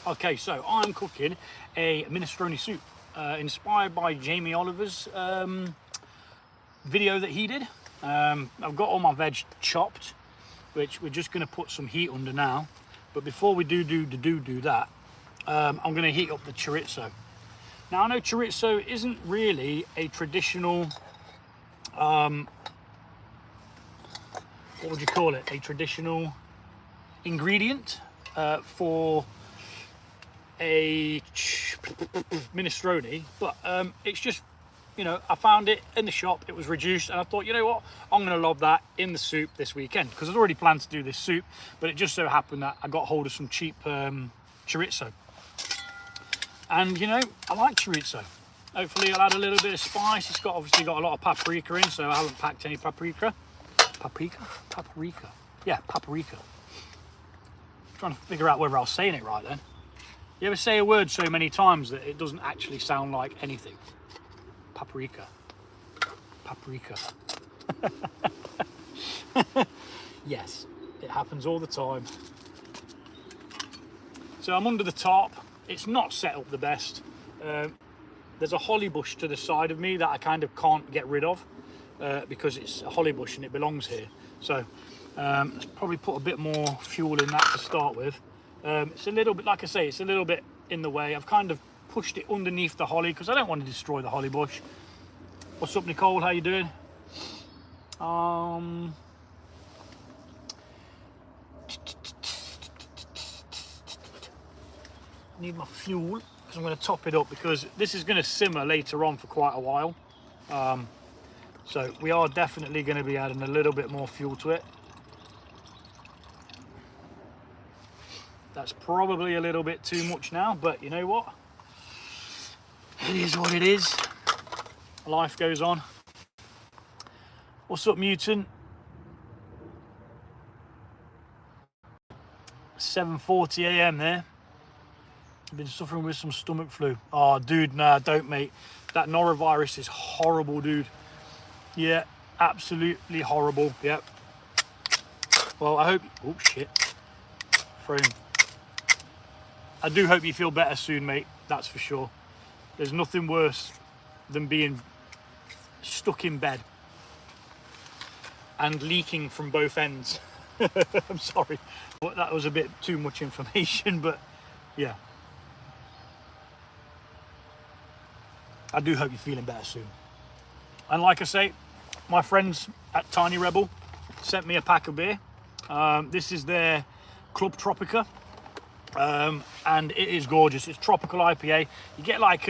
Okay, so I'm cooking a minestrone soup, inspired by Jamie Oliver's video that he did. I've got all my veg chopped, which we're just going to put some heat under now. But before we do that, I'm going to heat up the chorizo. Now I know chorizo isn't really a traditional, what would you call it? A traditional ingredient for a minestrone, but it's just, you know, I found it in the shop, it was reduced, and I thought, you know what, I'm going to lob that in the soup this weekend, because I'd already planned to do this soup, but it just so happened that I got hold of some cheap chorizo. And, you know, I like chorizo. Hopefully it'll add a little bit of spice. It's obviously got a lot of paprika in, so I haven't packed any paprika. Paprika? Yeah, paprika. I'm trying to figure out whether I was saying it right then. You ever say a word so many times that it doesn't actually sound like anything? Paprika. Paprika. Yes, it happens all the time. So I'm under the top. It's not set up the best. There's a holly bush to the side of me that I kind of can't get rid of because it's a holly bush and it belongs here. So let's probably put a bit more fuel in that to start with. It's a little bit, like I say, it's a little bit in the way. I've kind of pushed it underneath the holly because I don't want to destroy the holly bush. What's up, Nicole? How you doing? Need my fuel because I'm going to top it up because this is going to simmer later on for quite a while. So we are definitely going to be adding a little bit more fuel to it. That's probably a little bit too much now, but you know what? It is what it is. Life goes on. What's up, Mutant? 7:40 a.m. there. I've been suffering with some stomach flu. Oh, dude, nah, don't, mate. That norovirus is horrible, dude. Yeah, absolutely horrible. Yep. Well, I hope... Oh, shit. Frame. I do hope you feel better soon, mate. That's for sure. There's nothing worse than being stuck in bed and leaking from both ends. I'm sorry, but that was a bit too much information, but yeah. I do hope you're feeling better soon. And like I say, my friends at Tiny Rebel sent me a pack of beer. This is their Club Tropica. And it is gorgeous. It's tropical IPA. You get like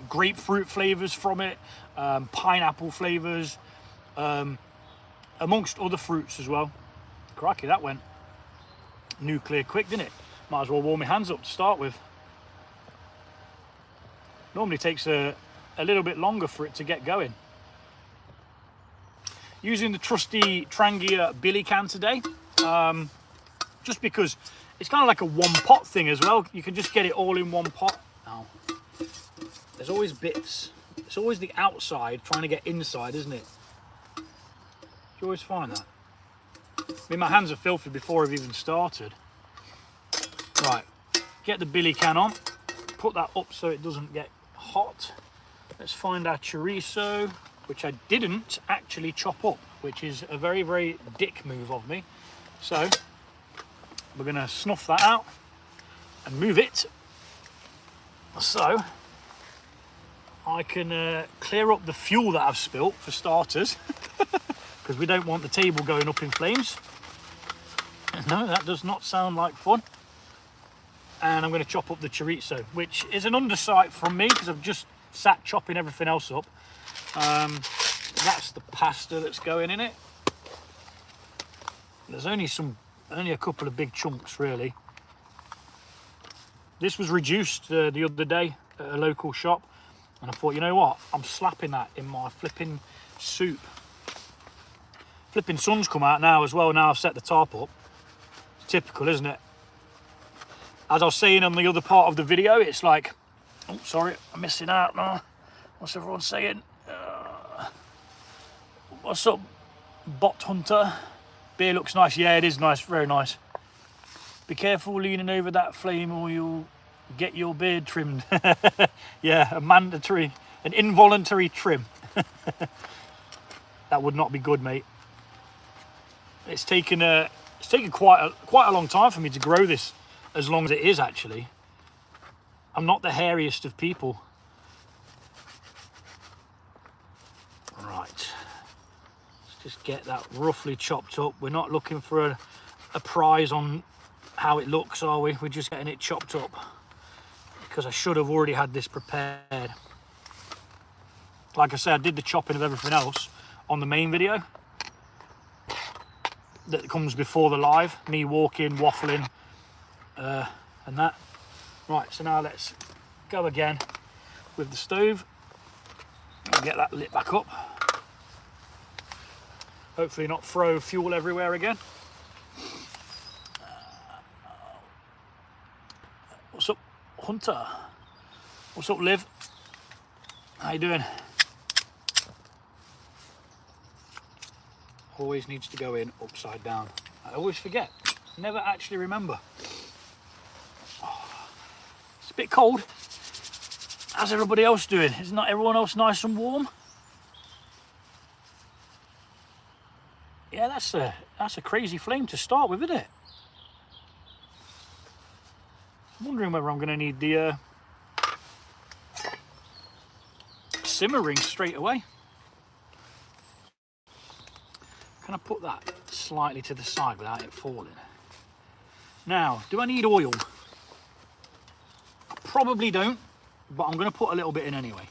grapefruit flavors from it, pineapple flavors, amongst other fruits as well. Crikey, that went nuclear quick, didn't it? Might as well warm my hands up to start with. Normally takes a little bit longer for it to get going. Using the trusty Trangia billy can today, just because it's kind of like a one pot thing as well. You can just get it all in one pot. Now, there's always bits. It's always the outside trying to get inside, isn't it? You always find that. I mean, my hands are filthy before I've even started. Right, get the billy can on. Put that up so it doesn't get hot. Let's find our chorizo, which I didn't actually chop up, which is a very, very dick move of me. So we're going to snuff that out and move it so I can clear up the fuel that I've spilt for starters, because we don't want the table going up in flames. No, that does not sound like fun. And I'm going to chop up the chorizo, which is an undersight from me because I've just sat chopping everything else up. That's the pasta that's going in it. There's only a couple of big chunks really. This was reduced the other day at a local shop, and I thought, you know what, I'm slapping that in my flipping soup. Flipping sun's come out now as well. Now I've set the tarp up. It's typical, isn't it? As I was saying on the other part of the video, it's like, oh sorry, I'm missing out now. What's everyone saying? What's up, Bot Hunter? Beer looks nice. Yeah, it is nice, very nice. Be careful leaning over that flame or you'll Get your beard trimmed. Yeah, a mandatory, an involuntary trim. That would not be good, mate. It's taken quite a long time for me to grow this, as long as it is actually. I'm not the hairiest of people. Right, let's just get that roughly chopped up. We're not looking for a prize on how it looks, are we? We're just getting it chopped up, because I should have already had this prepared. Like I said, I did the chopping of everything else on the main video that comes before the live, me walking, waffling, and that. Right, so now let's go again with the stove and get that lit back up. Hopefully not throw fuel everywhere again. What's up, Hunter? What's up, Liv? How you doing? Always needs to go in upside down. I always forget. Never actually remember. Oh, it's a bit cold. How's everybody else doing? Is not everyone else nice and warm? Yeah, that's a crazy flame to start with, isn't it? I'm wondering whether I'm going to need the simmering straight away. Can I put that slightly to the side without it falling? Now, do I need oil? I probably don't, but I'm going to put a little bit in anyway,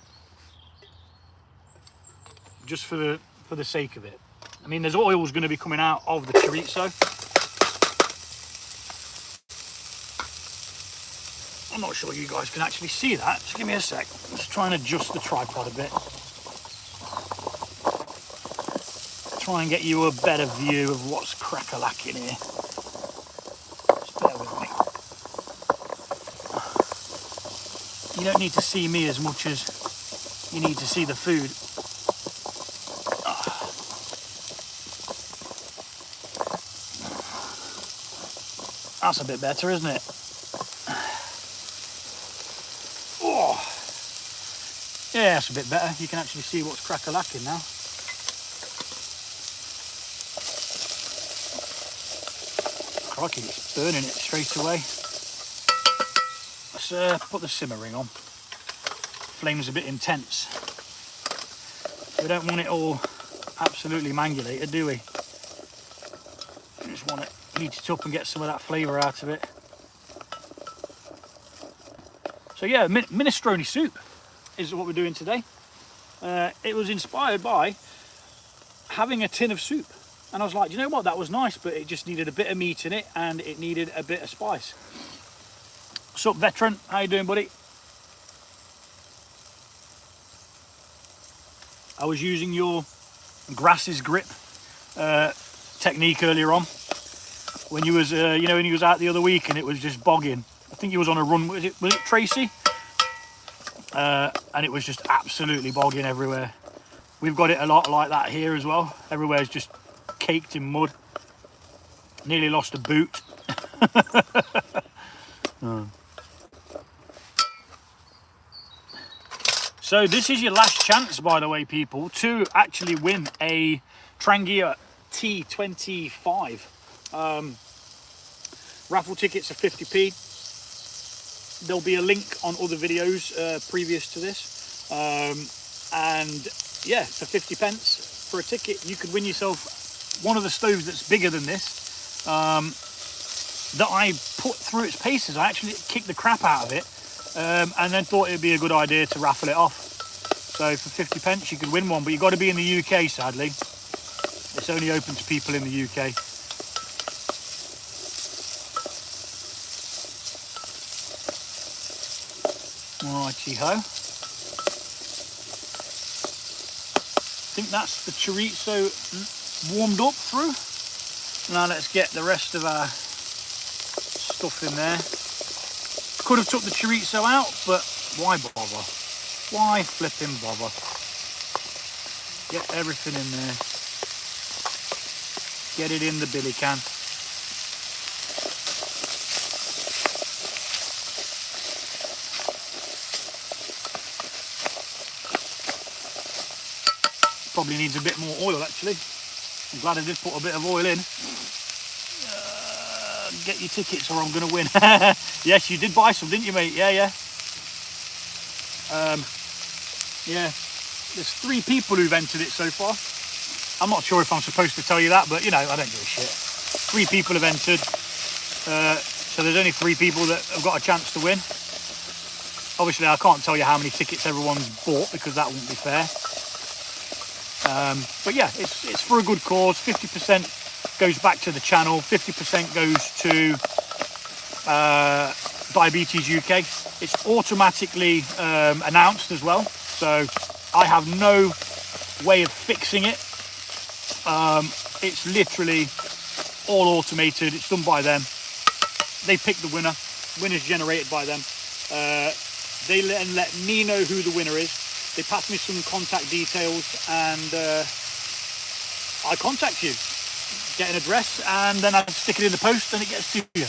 just for the sake of it. I mean, there's oil's going to be coming out of the chorizo. I'm not sure you guys can actually see that. Just give me a sec. Let's try and adjust the tripod a bit. Try and get you a better view of what's crack-a-lacking here. Just bear with me. You don't need to see me as much as you need to see the food. That's a bit better, isn't it? Oh, yeah, that's a bit better. You can actually see what's crack-a-lacking now. Crikey, it's burning it straight away. Let's put the simmering on. Flame's a bit intense. We don't want it all absolutely mangulated, do we? We just want it heated up and get some of that flavour out of it. So yeah, minestrone soup is what we're doing today. It was inspired by having a tin of soup. And I was like, you know what, that was nice, but it just needed a bit of meat in it and it needed a bit of spice. What's up, veteran? How you doing, buddy? I was using your grasses grip technique earlier on when you was, you know, when you was out the other week and it was just bogging. I think you was on a run. Was it Tracy? And it was just absolutely bogging everywhere. We've got it a lot like that here as well. Everywhere's just caked in mud. Nearly lost a boot. So this is your last chance, by the way, people, to actually win a Trangia T25. Raffle tickets are 50p. There'll be a link on other videos previous to this. And yeah, for 50 pence for a ticket, you could win yourself one of the stoves that's bigger than this, that I put through its paces. I actually kicked the crap out of it, and then thought it'd be a good idea to raffle it off. So for 50 pence you could win one, but you've got to be in the UK, sadly. It's only open to people in the UK. Righty-ho. I think that's the chorizo warmed up through. Now let's get the rest of our stuff in there. Could have took the chorizo out, but why bother? Why flipping bother? Get everything in there. Get it in the billy can. probably needs a bit more oil actually. I'm glad I did put a bit of oil in. Get your tickets or I'm going to win. Yes, you did buy some, didn't you, mate? Yeah. Yeah, there's 3 people who've entered it so far. I'm not sure if I'm supposed to tell you that, but you know, I don't give a shit. 3 people have entered. So there's only 3 people that have got a chance to win. Obviously, I can't tell you how many tickets everyone's bought because that wouldn't be fair. But yeah, it's for a good cause. 50% goes back to the channel. 50% goes to Diabetes UK. It's automatically announced as well. So I have no way of fixing it. It's literally all automated. It's done by them. They pick the winner. Winner's generated by them. They then let me know who the winner is. They pass me some contact details and I contact you. Get an address and then I stick it in the post and it gets to you.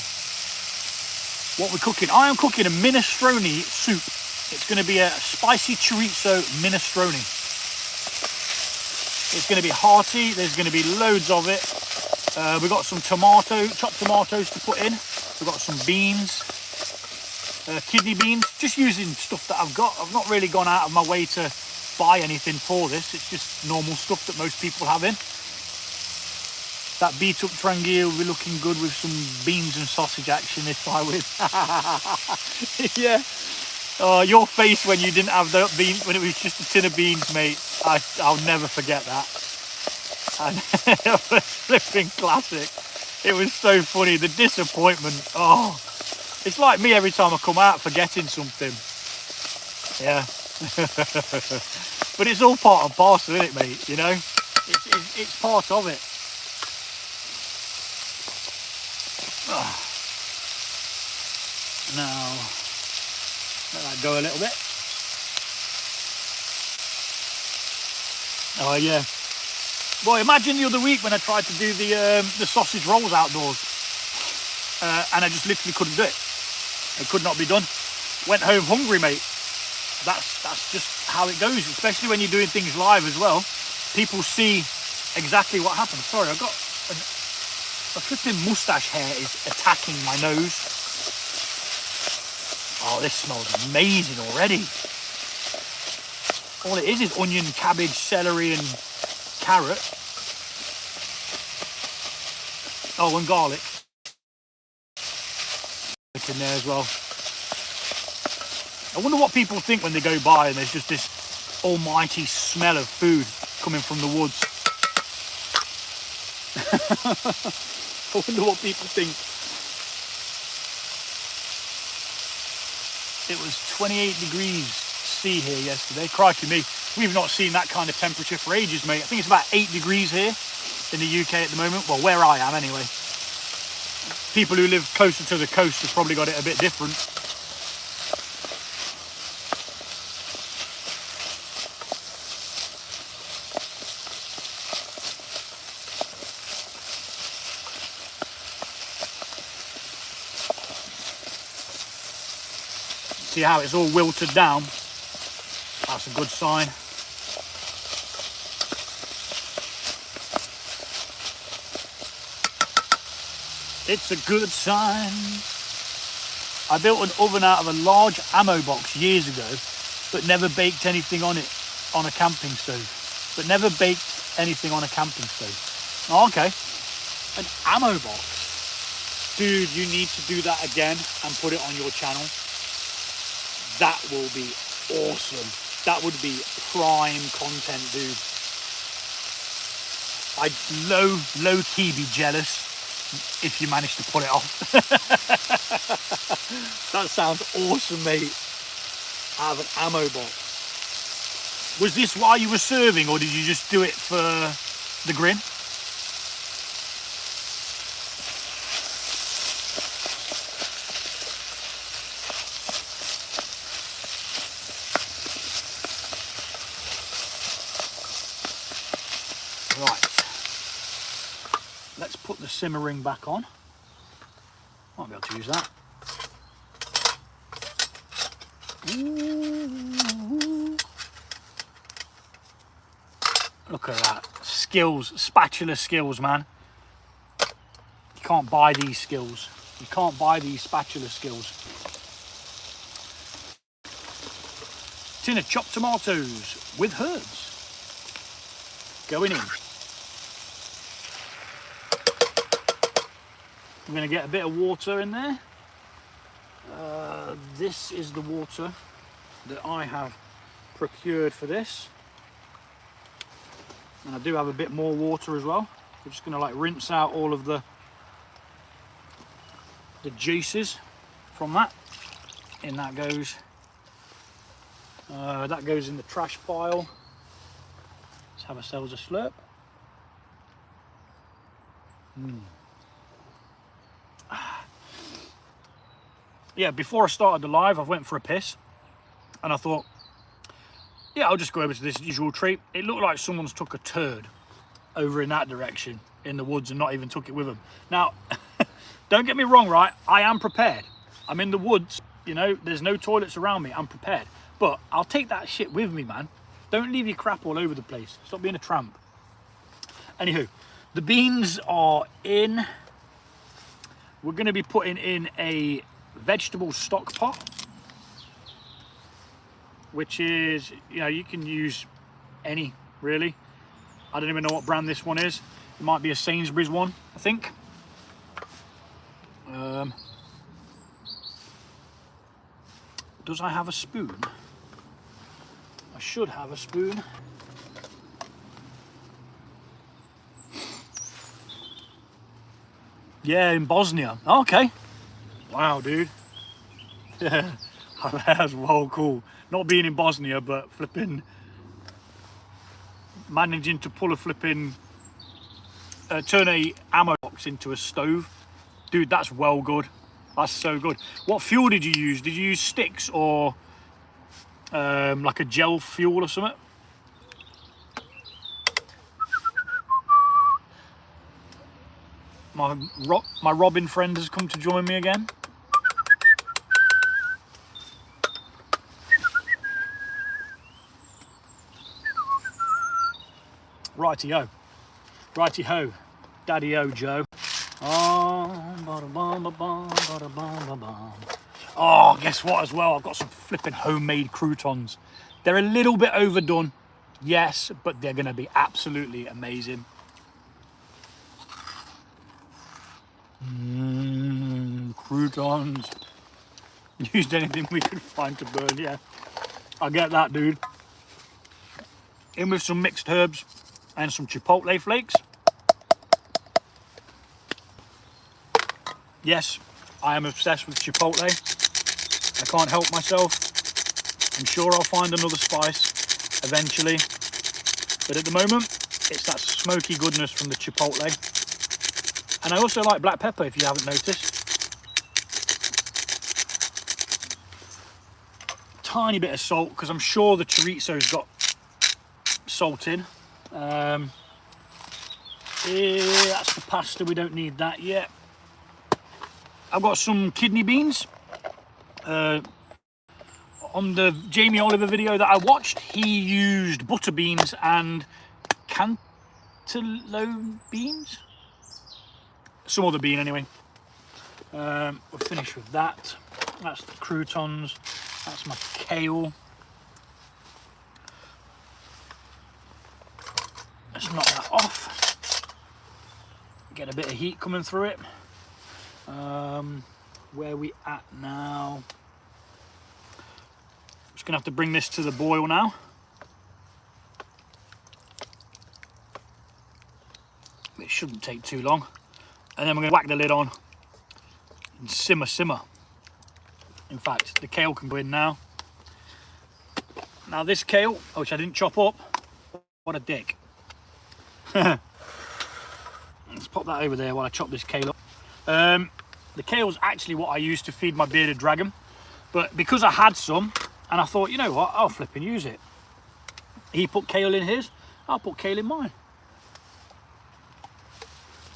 What we're cooking. I am cooking a minestrone soup. It's going to be a spicy chorizo minestrone. It's going to be hearty. There's going to be loads of it. We've got some chopped tomatoes to put in. We've got some beans, kidney beans, just using stuff that I've got. I've not really gone out of my way to buy anything for this. It's just normal stuff that most people have in. That beat up Trangia will be looking good with some beans and sausage action if I win. Yeah. Oh, your face when you didn't have the beans, when it was just a tin of beans, mate. I'll never forget that. And it was flipping classic. It was so funny. The disappointment. Oh, it's like me every time I come out forgetting something. Yeah. But it's all part and parcel, isn't it, mate? You know, it's part of it. Oh. Now, let that go a little bit. Oh yeah. Well, imagine the other week when I tried to do the sausage rolls outdoors, and I just literally couldn't do it. It could not be done. Went home hungry, mate. That's just how it goes, especially when you're doing things live as well. People see exactly what happens. Sorry, I've got a flipping moustache hair is attacking my nose. Oh, this smells amazing already. All it is onion, cabbage, celery and carrot. Oh, and garlic. In there as well. I wonder what people think when they go by and there's just this almighty smell of food coming from the woods. I wonder what people think. It was 28 degrees C here yesterday. Crikey me. We've not seen that kind of temperature for ages, mate. I think it's about 8 degrees here in the UK at the moment. Well, where I am anyway. People who live closer to the coast have probably got it a bit different. See how it's all wilted down? That's a good sign. It's a good sign. I built an oven out of a large ammo box years ago, but never baked anything on it on a camping stove. Oh, okay. An ammo box. Dude, you need to do that again and put it on your channel. That will be awesome. That would be prime content, dude. I'd low-key be jealous if you manage to pull it off. That sounds awesome, mate. I have an ammo box. Was this while you were serving or did you just do it for the grin? Right. Let's put the Simmering back on. Might be able to use that. Ooh. Look at that. Skills, spatula skills, man. You can't buy these skills. You can't buy these spatula skills. Tin of chopped tomatoes with herbs. Going in. I'm going to get a bit of water in there. This is the water that I have procured for this. And I do have a bit more water as well. We're just going to like rinse out all of the juices from that. In that goes. That goes in the trash pile. Let's have ourselves a slurp. Yeah, before I started the live, I went for a piss. And I thought, yeah, I'll just go over to this usual treat. It looked like someone's took a turd over in that direction in the woods and not even took it with them. Now, don't get me wrong, right? I am prepared. I'm in the woods, you know, there's no toilets around me. I'm prepared. But I'll take that shit with me, man. Don't leave your crap all over the place. Stop being a tramp. Anywho, the beans are in. We're going to be putting in a vegetable stock pot, which is, you know, you can use any, really. I don't even know what brand this one is. It might be a Sainsbury's one, I think. Does I have a spoon? I should have a spoon. Yeah, in Bosnia. Okay. Wow, dude. Yeah, that's well cool. Not being in Bosnia, but flipping, managing to pull a flipping, turn a ammo box into a stove. Dude, that's well good. That's so good. What fuel did you use? Did you use sticks or like a gel fuel or something? My Robin friend has come to join me again. Righty-o. Righty-ho. Daddy-o, Joe. Oh, guess what as well? I've got some flipping homemade croutons. They're a little bit overdone, yes, but they're going to be absolutely amazing. Croutons. Used anything we could find to burn, yeah. I get that, dude. In with some mixed herbs and some chipotle flakes. Yes, I am obsessed with chipotle. I can't help myself. I'm sure I'll find another spice eventually. But at the moment, it's that smoky goodness from the chipotle. And I also like black pepper, if you haven't noticed. Tiny bit of salt, because I'm sure the chorizo's got salt in. Yeah, that's the pasta, we don't need that yet. I've got some kidney beans. On the Jamie Oliver video that I watched, he used butter beans and cantaloupe beans? Some other bean anyway. We're finished with that. That's the croutons. That's my kale. Let's knock that off. Get a bit of heat coming through it. Where are we at now? Just gonna have to bring this to the boil now. It shouldn't take too long. And then we're gonna whack the lid on and simmer. In fact, the kale can go in now. Now this kale, which I didn't chop up, what a dick. Let's pop that over there while I chop this kale up. The kale's actually what I used to feed my bearded dragon, but because I had some, and I thought, you know what, I'll flip and use it. He put kale in his, I'll put kale in mine.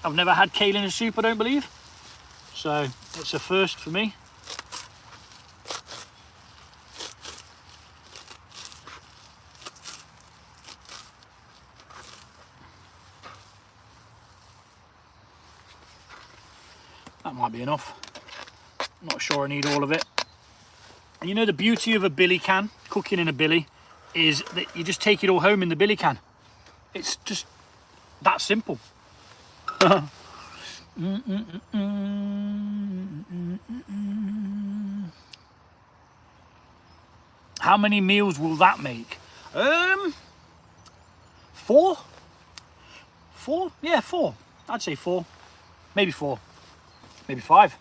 I've never had kale in a soup, I don't believe. So it's a first for me. be enough. I'm not sure I need all of it. And you know the beauty of a billy can, cooking in a billy, is that you just take it all home in the billy can. It's just that simple. How many meals will that make? 4? 4? Yeah, 4. I'd say 4. Maybe 4. Maybe 5.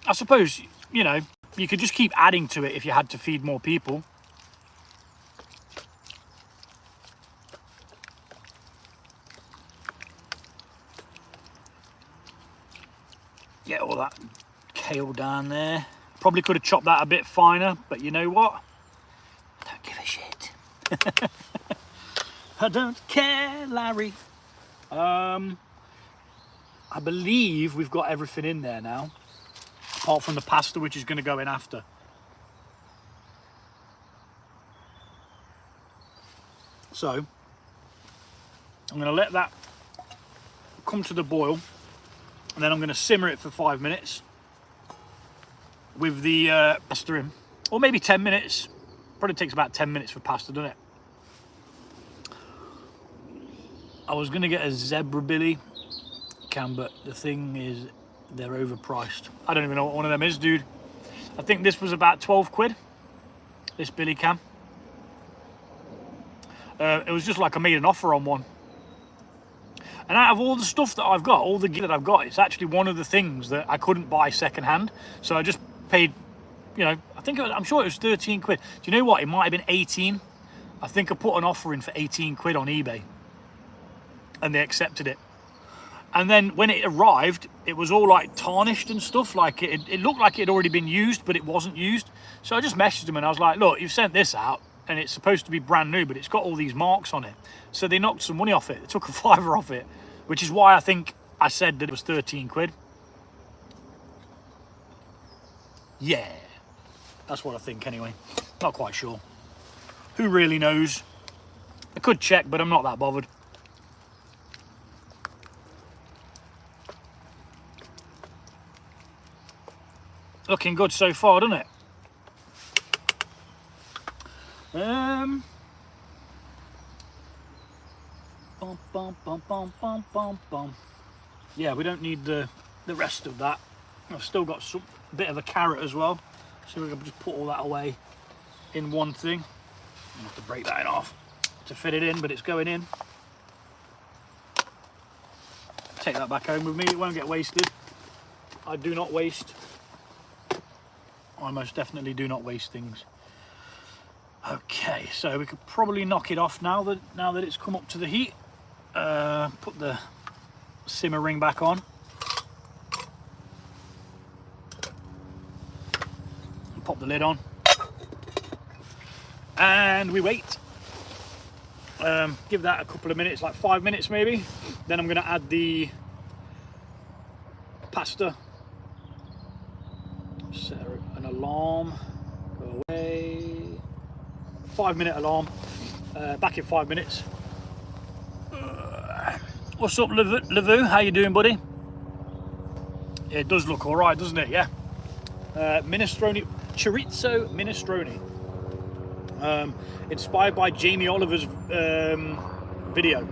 I suppose, you know, you could just keep adding to it if you had to feed more people. Get all that kale down there. Probably could have chopped that a bit finer, but you know what? I don't give a shit. I don't care, Larry. I believe we've got everything in there now, apart from the pasta, which is going to go in after. So I'm going to let that come to the boil, and then I'm going to simmer it for 5 minutes with the pasta in, or maybe 10 minutes. Probably takes about 10 minutes for pasta, doesn't it? I was going to get a zebra billy can, but the thing is, they're overpriced. I don't even know what one of them is, dude. I think this was about 12 quid, this billy can. It was just like I made an offer on one. And out of all the stuff that I've got, all the gear that I've got, it's actually one of the things that I couldn't buy second hand. So I just paid, you know, I'm sure it was 13 quid. Do you know what? It might have been 18. I think I put an offer in for 18 quid on eBay. And they accepted it. And then when it arrived, it was all like tarnished and stuff. Like it looked like it had already been used, but it wasn't used. So I just messaged them and I was like, look, you've sent this out and it's supposed to be brand new, but it's got all these marks on it. So they knocked some money off it. They took a £5 off it, which is why I think I said that it was 13 quid. Yeah, that's what I think anyway. Not quite sure. Who really knows? I could check, but I'm not that bothered. Looking good so far, doesn't it? Yeah, we don't need the rest of that. I've still got some bit of a carrot as well, so we can just put all that away in one thing. I have to break that in half to fit it in, but it's going in. Take that back home with me, it won't get wasted. I do not waste. I most definitely do not waste things. Okay, so we could probably knock it off now that it's come up to the heat. Put the simmering back on. Pop the lid on. And we wait. Give that a couple of minutes, like 5 minutes maybe. Then I'm going to add the pasta. Set an alarm. Go away. 5-minute alarm. Back in 5 minutes. What's up, Lavu? How you doing, buddy? Yeah, it does look all right, doesn't it? Yeah. Minestrone, chorizo minestrone. Inspired by Jamie Oliver's video.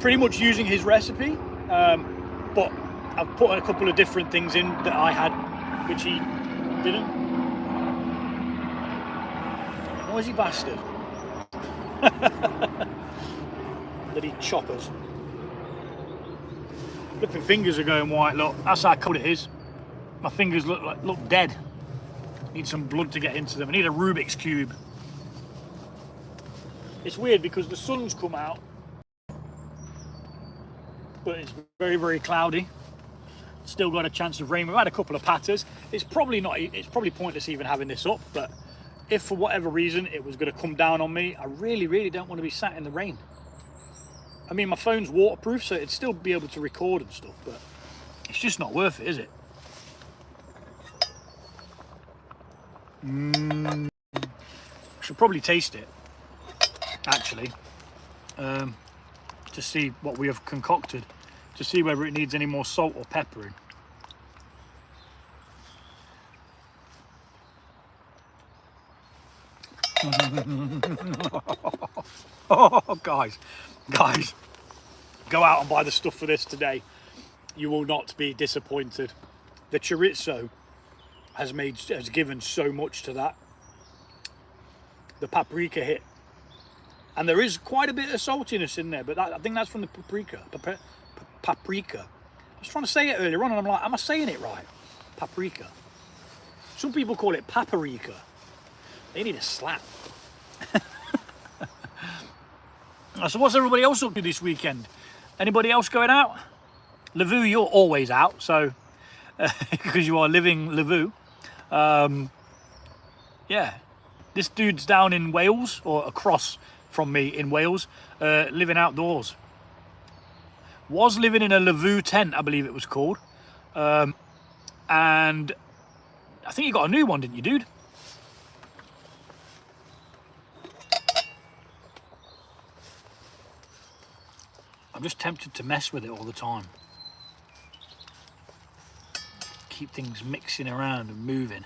Pretty much using his recipe, but I've put a couple of different things in that I had, which he didn't. Noisy bastard. Bloody choppers. Flipping fingers are going white, look. That's how cold it is. My fingers look dead. Need some blood to get into them. I need a Rubik's Cube. It's weird because the sun's come out, but it's very, very cloudy. Still got a chance of rain. We've had a couple of patters. It's probably pointless even having this up, but if for whatever reason it was going to come down on me, I really, really don't want to be sat in the rain. I mean, my phone's waterproof, so it'd still be able to record and stuff, but it's just not worth it, is it? I should probably taste it, actually, to see what we have concocted. to see whether it needs any more salt or pepper in. Oh, guys, go out and buy the stuff for this today. You will not be disappointed. The chorizo has given so much to that. The paprika hit, and there is quite a bit of saltiness in there, but I think that's from the paprika. Paprika. I was trying to say it earlier on, and I'm like, am I saying it right? Paprika. Some people call it paprika. They need a slap. So what's everybody else up to this weekend? Anybody else going out? Lavu, you're always out, so because you are living Lavu. Yeah, this dude's down in Wales, or across from me in Wales, living outdoors. Was living in a Lavu tent, I believe it was called. And I think you got a new one, didn't you, dude? I'm just tempted to mess with it all the time. Keep things mixing around and moving.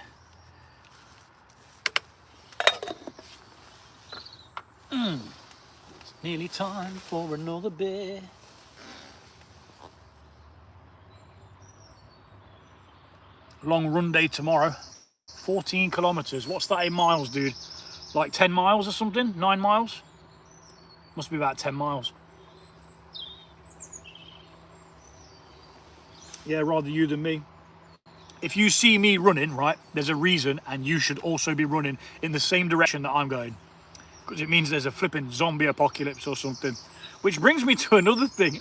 It's nearly time for another beer. Long run day tomorrow. 14 kilometers. What's that in miles, dude? Like 10 miles or something? 9 miles? Must be about 10 miles. Yeah, rather you than me. If you see me running, right, there's a reason, and you should also be running in the same direction that I'm going. Because it means there's a flipping zombie apocalypse or something. Which brings me to another thing.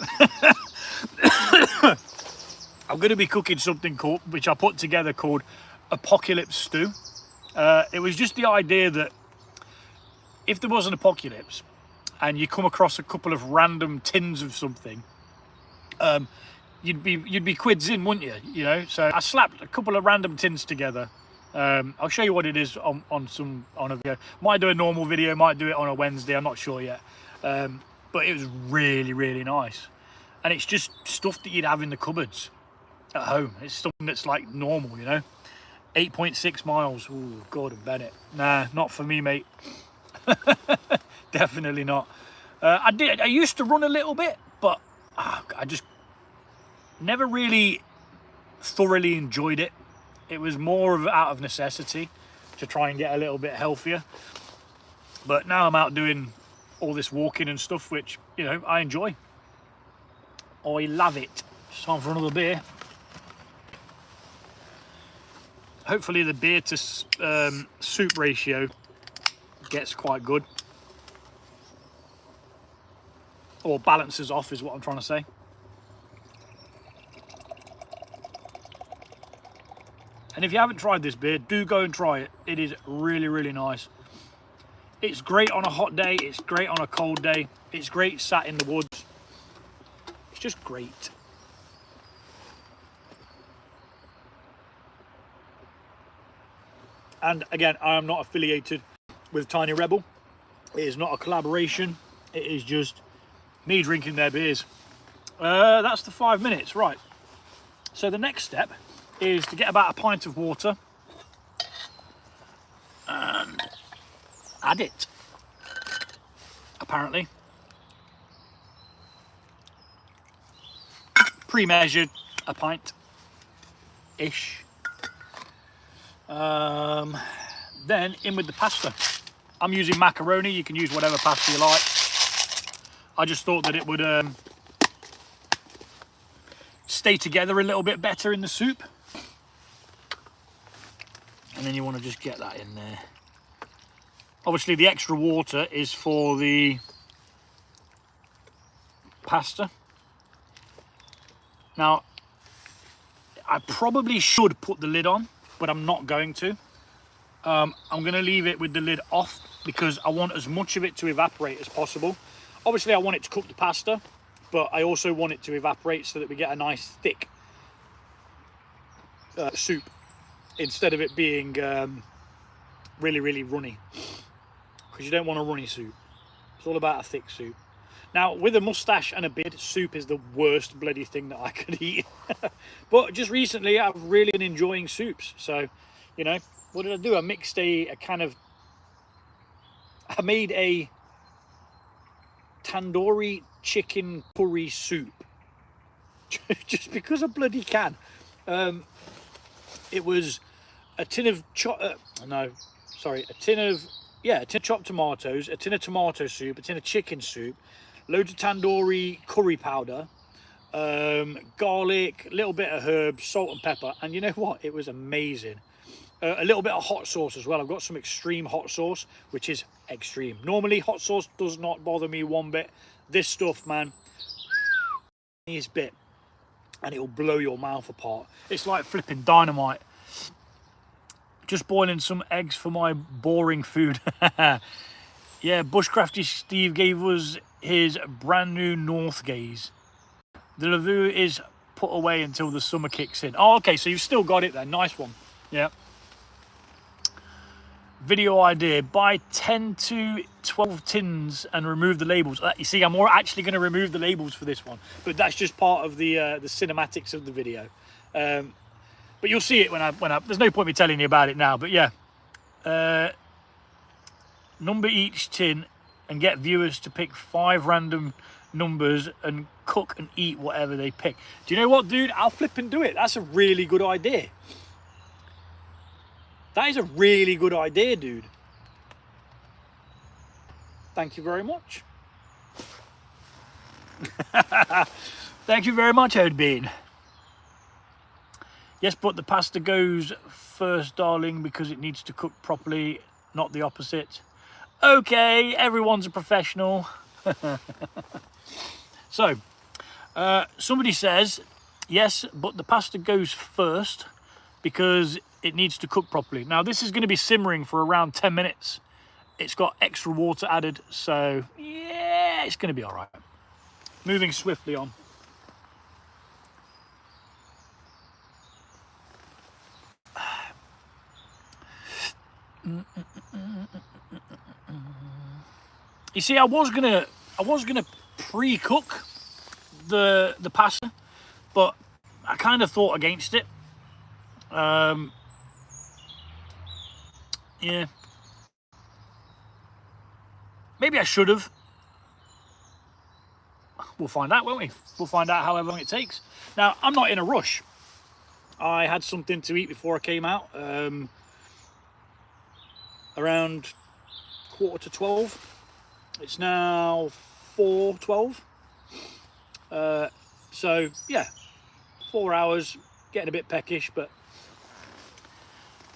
I'm going to be cooking something which I put together called Apocalypse Stew. It was just the idea that if there was an apocalypse and you come across a couple of random tins of something, you'd be quids in, wouldn't you? You know, so I slapped a couple of random tins together. I'll show you what it is on a video. Might do a normal video, might do it on a Wednesday, I'm not sure yet. But it was really, really nice. And it's just stuff that you'd have in the cupboards at home. It's something that's like normal, you know. 8.6 miles. Ooh, Gordon Bennett. Nah, not for me, mate. Definitely not. I used to run a little bit, but I just never really thoroughly enjoyed it. It was more of out of necessity to try and get a little bit healthier. But now I'm out doing all this walking and stuff, which, you know, I enjoy. I love it. It's time for another beer. Hopefully the beer to soup ratio gets quite good. Or balances off is what I'm trying to say. And if you haven't tried this beer, do go and try it. It is really, really nice. It's great on a hot day. It's great on a cold day. It's great sat in the woods. It's just great. And again, I am not affiliated with Tiny Rebel. It is not a collaboration. It is just me drinking their beers. That's the 5 minutes, right. So the next step is to get about a pint of water and add it, apparently. Pre-measured, a pint-ish. Then in with the pasta. I'm using macaroni. You can use whatever pasta you like. I just thought that it would stay together a little bit better in the soup. And then you want to just get that in there. Obviously the extra water is for the pasta. Now, I probably should put the lid on, but I'm not going to. I'm going to leave it with the lid off because I want as much of it to evaporate as possible. Obviously I want it to cook the pasta, but I also want it to evaporate so that we get a nice thick soup instead of it being really, really runny, because you don't want a runny soup. It's all about a thick soup. Now, with a mustache and a beard, soup is the worst bloody thing that I could eat. But just recently, I've really been enjoying soups. So, you know, what did I do? I mixed I made a tandoori chicken curry soup. Just because I bloody can. It was a tin of chopped tomatoes, a tin of tomato soup, a tin of chicken soup, loads of tandoori curry powder, garlic, a little bit of herbs, salt and pepper, and you know what? It was amazing. A little bit of hot sauce as well. I've got some extreme hot sauce, which is extreme. Normally, hot sauce does not bother me one bit. This stuff, man, is bit, and it will blow your mouth apart. It's like flipping dynamite. Just boiling some eggs for my boring food. Yeah, Bushcrafty Steve gave us his brand new North Gaze. The Lavu is put away until the summer kicks in. Oh, okay, so you've still got it then. Nice one. Yeah. Video idea: buy 10 to 12 tins and remove the labels. You see, I'm actually going to remove the labels for this one, but that's just part of the cinematics of the video. But you'll see it when I. There's no point me telling you about it now. But yeah, number each tin and get viewers to pick 5 random numbers and cook and eat whatever they pick. Do you know what, dude? I'll flip and do it. That's a really good idea. That is a really good idea, dude. Thank you very much. Thank you very much, Oudbean. Yes, but the pasta goes first, darling, because it needs to cook properly, not the opposite. Okay, everyone's a professional. So, somebody says, yes, but the pasta goes first because it needs to cook properly. Now, this is going to be simmering for around 10 minutes. It's got extra water added, so yeah, it's going to be all right. Moving swiftly on. You see, I was gonna pre-cook the pasta, but I kind of thought against it. Yeah, maybe I should have. We'll find out, won't we? We'll find out however long it takes. Now, I'm not in a rush. I had something to eat before I came out, around 11:45. It's now 4:12. So yeah, 4 hours, getting a bit peckish, but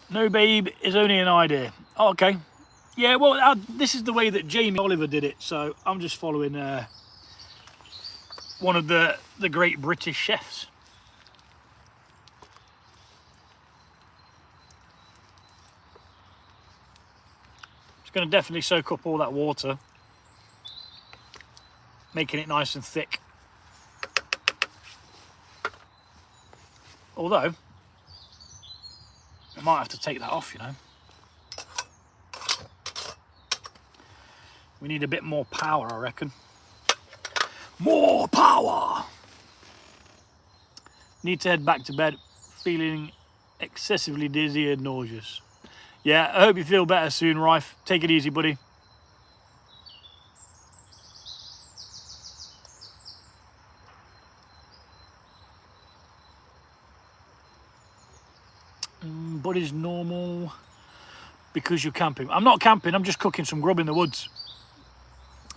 no, babe, is only an idea. Oh, okay. Yeah, well, this is the way that Jamie Oliver did it, so I'm just following one of the great British chefs. It's going to definitely soak up all that water, making it nice and thick. Although, I might have to take that off, you know. We need a bit more power, I reckon. More power! Need to head back to bed, feeling excessively dizzy and nauseous. Yeah, I hope you feel better soon, Rife. Take it easy, buddy. Body's normal because you're camping. I'm not camping, I'm just cooking some grub in the woods.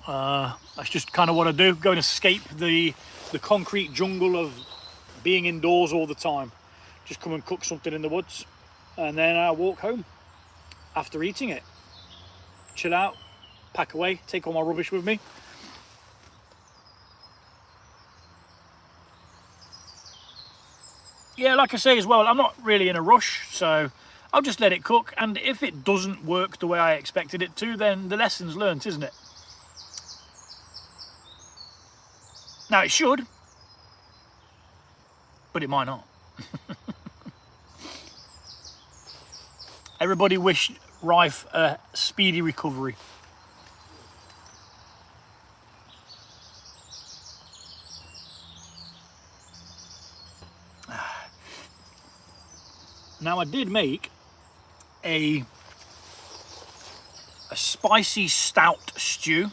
That's just kind of what I do. Go and escape the concrete jungle of being indoors all the time. Just come and cook something in the woods, and then I walk home after eating it. Chill out, pack away, take all my rubbish with me. Yeah, like I say as well, I'm not really in a rush, so I'll just let it cook, and if it doesn't work the way I expected it to, then the lesson's learnt, isn't it? Now, it should, but it might not. Everybody wish Rife a speedy recovery. Now I did make a spicy stout stew,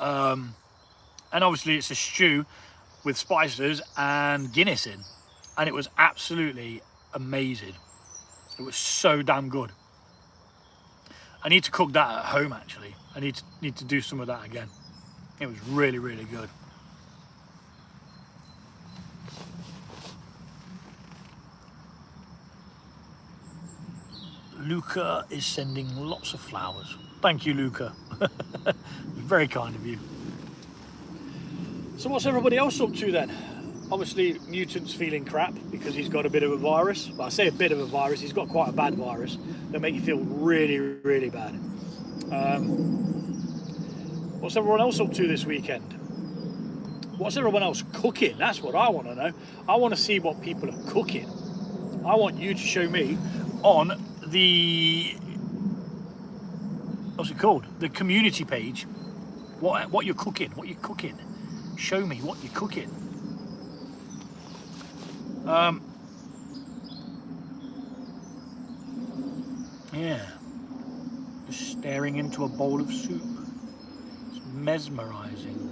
and obviously it's a stew with spices and Guinness in, and it was absolutely amazing. It was so damn good. I need to cook that at home actually. I need to do some of that again. It was really, really good. Luca is sending lots of flowers. Thank you, Luca. Very kind of you. So what's everybody else up to then? Obviously, Mutant's feeling crap because he's got a bit of a virus. Well, I say a bit of a virus, he's got quite a bad virus. That'll make you feel really, really bad. What's everyone else up to this weekend? What's everyone else cooking? That's what I want to know. I want to see what people are cooking. I want you to show me on the, what's it called? The community page. What you're cooking, Show me what you're cooking. Yeah. Just staring into a bowl of soup. It's mesmerizing.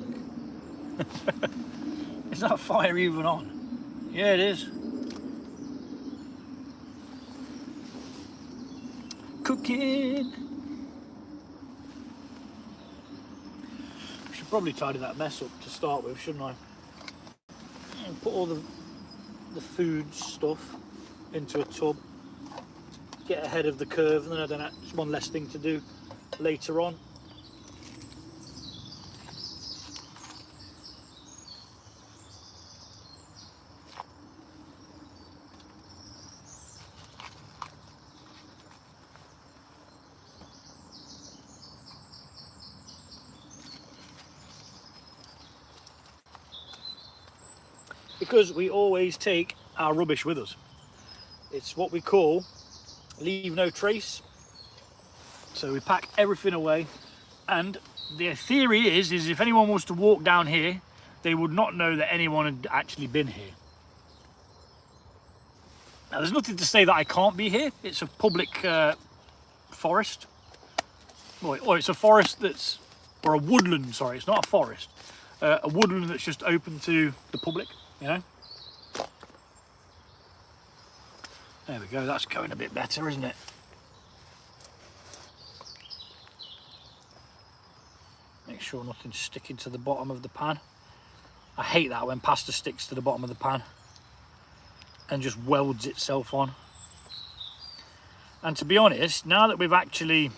Is that fire even on? Yeah, it is. Cooking. I should probably tidy that mess up to start with, shouldn't I? And put all the food stuff into a tub. Get ahead of the curve, and then I don't have, it's one less thing to do later on. Because we always take our rubbish with us. It's what we call leave no trace. So we pack everything away, and the theory is if anyone was to walk down here, they would not know that anyone had actually been here. Now there's nothing to say that I can't be here. It's a public forest. Or it's a forest that's, or a woodland, sorry, it's not a forest. A woodland that's just open to the public, you know. There we go, that's going a bit better, isn't it? Make sure nothing's sticking to the bottom of the pan. I hate that when pasta sticks to the bottom of the pan and just welds itself on. And to be honest, now that we've actually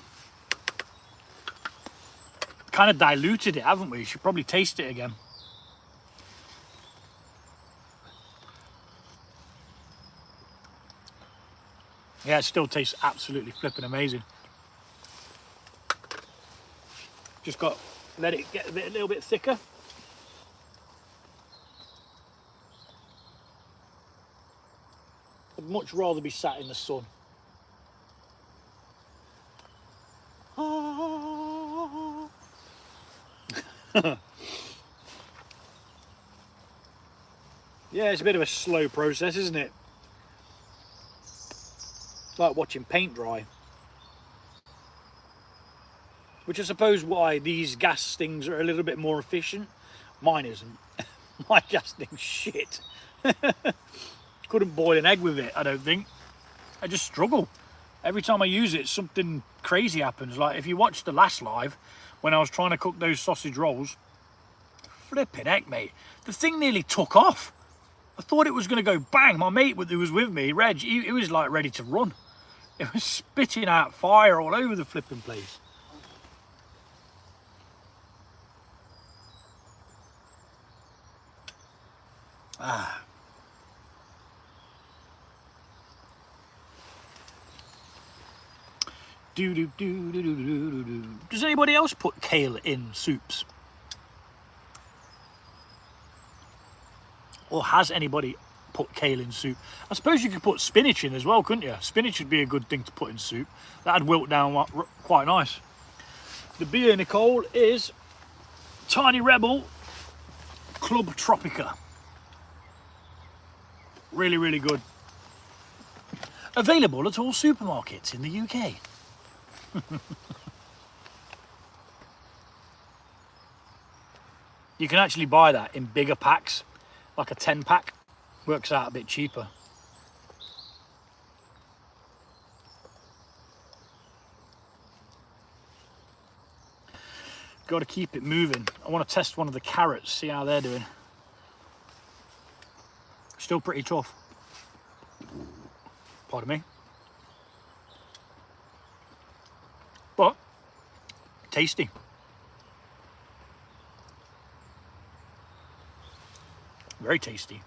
kind of diluted it, haven't we? You should probably taste it again. Yeah, it still tastes absolutely flipping amazing. Just got to let it get a little bit thicker. I'd much rather be sat in the sun. Yeah, it's a bit of a slow process, isn't it? It's like watching paint dry. Which I suppose why these gas things are a little bit more efficient. Mine isn't. My gas thing's shit. Couldn't boil an egg with it, I don't think. I just struggle. Every time I use it, something crazy happens. Like if you watched the last live, when I was trying to cook those sausage rolls, flipping heck, mate. The thing nearly took off. I thought it was going to go bang. My mate who was with me, Reg, he was like ready to run. It was spitting out fire all over the flipping place. Ah. Does anybody else put kale in soups? Or has anybody put kale in soup? I suppose you could put spinach in as well, couldn't you? Spinach would be a good thing to put in soup. That'd wilt down quite nice. The beer, Nicole, is Tiny Rebel Club Tropica. Really, really good. Available at all supermarkets in the UK. You can actually buy that in bigger packs, like a 10 pack. Works out a bit cheaper. Got to keep it moving. I want to test one of the carrots, see how they're doing. Still pretty tough. Pardon me. But tasty. Very tasty.